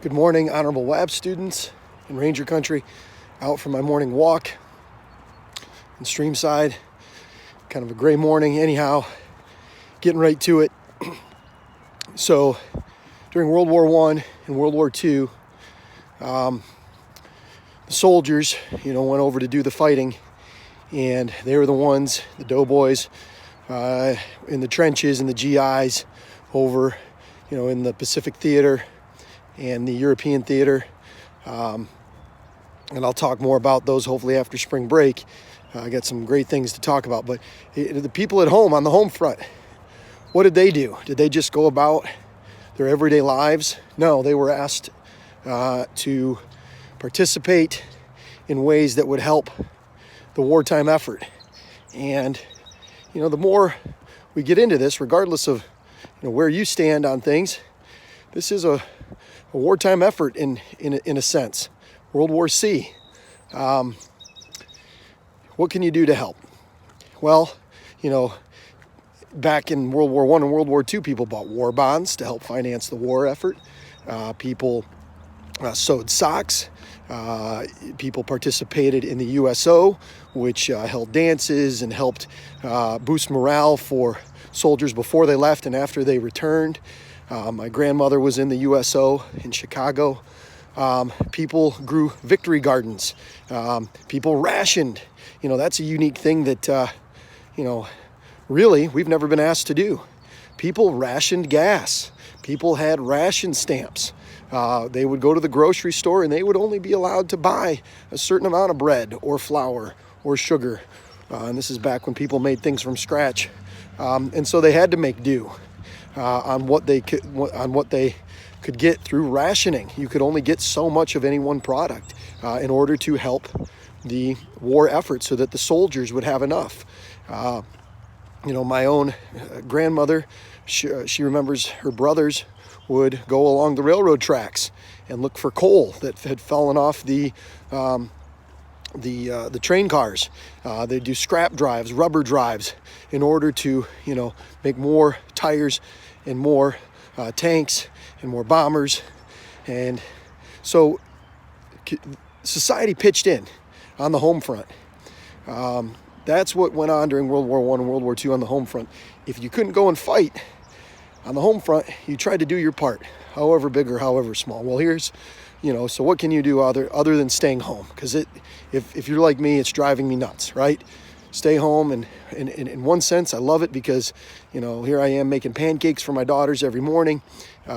Good morning, Honorable WAB students in Ranger Country, out for my morning walk in Streamside. Kind of a gray morning anyhow, getting right to it. So during World War I and World War II, the soldiers, went over to do the fighting, and they were the ones, the doughboys, in the trenches and the GIs over, in the Pacific Theater and the European theater. And I'll talk more about those hopefully after spring break. I got some great things to talk about. But the people at home on the home front, what did they do? Did they just go about their everyday lives? No, they were asked to participate in ways that would help the wartime effort. And, the more we get into this, regardless of where you stand on things, this is a wartime effort in a sense. World War C. What can you do to help? Well, back in World War I and World War II, people bought war bonds to help finance the war effort. People sewed socks. People participated in the USO, which held dances and helped boost morale for soldiers before they left and after they returned. My grandmother was in the USO in Chicago. People grew victory gardens. People rationed. That's a unique thing that, really we've never been asked to do. People rationed gas. People had ration stamps. They would go to the grocery store and they would only be allowed to buy a certain amount of bread or flour or sugar. And this is back when people made things from scratch. And so they had to make do on what they could get through rationing. You could only get so much of any one product in order to help the war effort so that the soldiers would have enough. My own grandmother, she remembers her brothers would go along the railroad tracks and look for coal that had fallen off the train cars. They do scrap drives, rubber drives, in order to make more tires and more tanks and more bombers. And so society pitched in on the home front. That's what went on during World War I and World War II on the home front. If you couldn't go and fight on the home front, you tried to do your part, however big or however small. Well, here's, so what can you do other than staying home? Because if you're like me, it's driving me nuts, right? Stay home, and in one sense, I love it because, here I am making pancakes for my daughters every morning.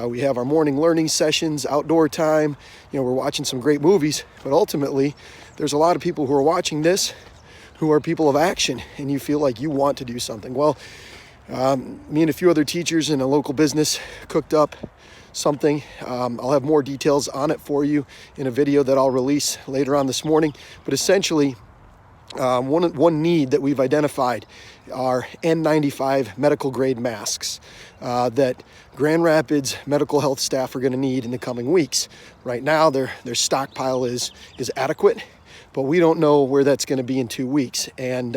We have our morning learning sessions, outdoor time. We're watching some great movies, but ultimately, there's a lot of people who are watching this who are people of action, and you feel like you want to do something. Well, me and a few other teachers in a local business cooked up something. I'll have more details on it for you in a video that I'll release later on this morning. But essentially, one need that we've identified are N95 medical grade masks that Grand Rapids medical health staff are going to need in the coming weeks. Right now, their stockpile is adequate, but we don't know where that's going to be in 2 weeks. And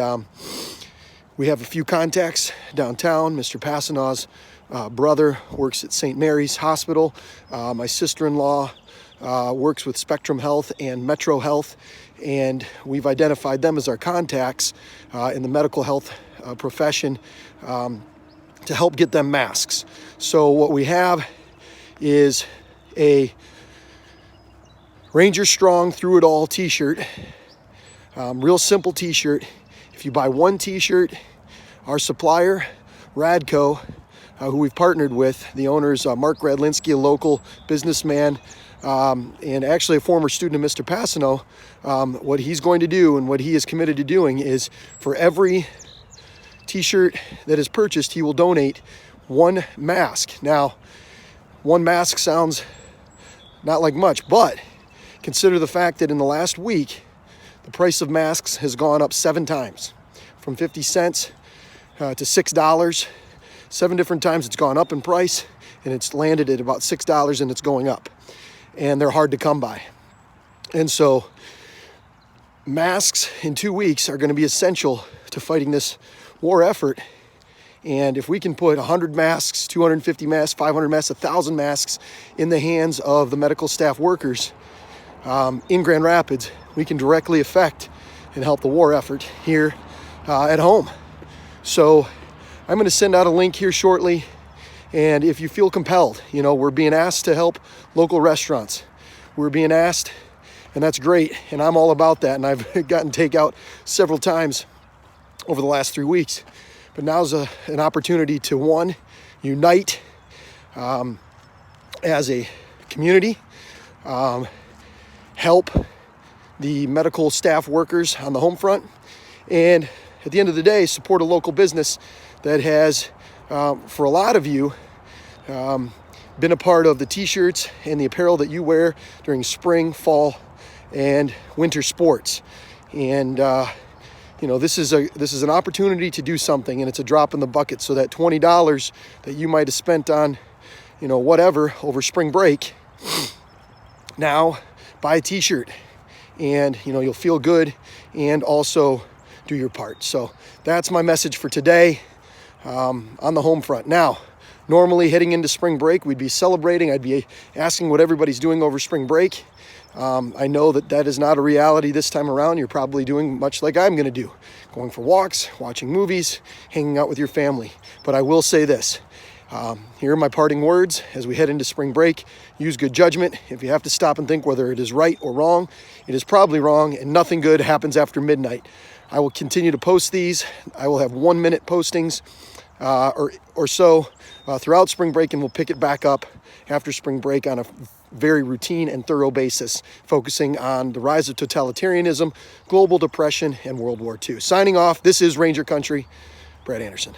we have a few contacts downtown. Mr. Passanaw's brother works at St. Mary's Hospital. My sister-in-law works with Spectrum Health and Metro Health, and we've identified them as our contacts in the medical health profession to help get them masks. So what we have is a Ranger Strong Through It All t-shirt, real simple t-shirt. If you buy one t-shirt, our supplier, Radco, who we've partnered with, the owner is Mark Gradlinski, a local businessman, and actually a former student of Mr. Passano. What he's going to do and what he is committed to doing is for every t-shirt that is purchased, he will donate one mask. Now, one mask sounds not like much, but consider the fact that in the last week, the price of masks has gone up 7 times, from 50 cents to $6. 7 different times it's gone up in price, and it's landed at about $6, and it's going up. And they're hard to come by. And so masks in 2 weeks are going to be essential to fighting this war effort. And if we can put 100 masks, 250 masks, 500 masks, 1,000 masks in the hands of the medical staff workers in Grand Rapids, we can directly affect and help the war effort here at home. So I'm going to send out a link here shortly. And if you feel compelled, you know, we're being asked to help local restaurants. We're being asked, and that's great. And I'm all about that. And I've gotten takeout several times over the last 3 weeks. But now's an opportunity to, one, unite as a community, help the medical staff workers on the Homefront, and at the end of the day, support a local business that has, for a lot of you, been a part of the t-shirts and the apparel that you wear during spring, fall, and winter sports. And you know, this is an opportunity to do something, and it's a drop in the bucket. So that $20 that you might have spent on, you know, whatever over spring break, now buy a t-shirt, and you know, you'll feel good and also do your part. So that's my message for today on the Homefront. Now, normally heading into spring break, we'd be celebrating. I'd be asking what everybody's doing over spring break. I know that is not a reality this time around. You're probably doing much like I'm going to do, going for walks, watching movies, hanging out with your family. But I will say this, here are my parting words as we head into spring break. Use good judgment. If you have to stop and think whether it is right or wrong, it is probably wrong, and nothing good happens after midnight. I will continue to post these. I will have 1-minute postings or so throughout spring break, and we'll pick it back up after spring break on a very routine and thorough basis, focusing on the rise of totalitarianism, global depression, and World War II. Signing off, this is Ranger Country, Brad Anderson.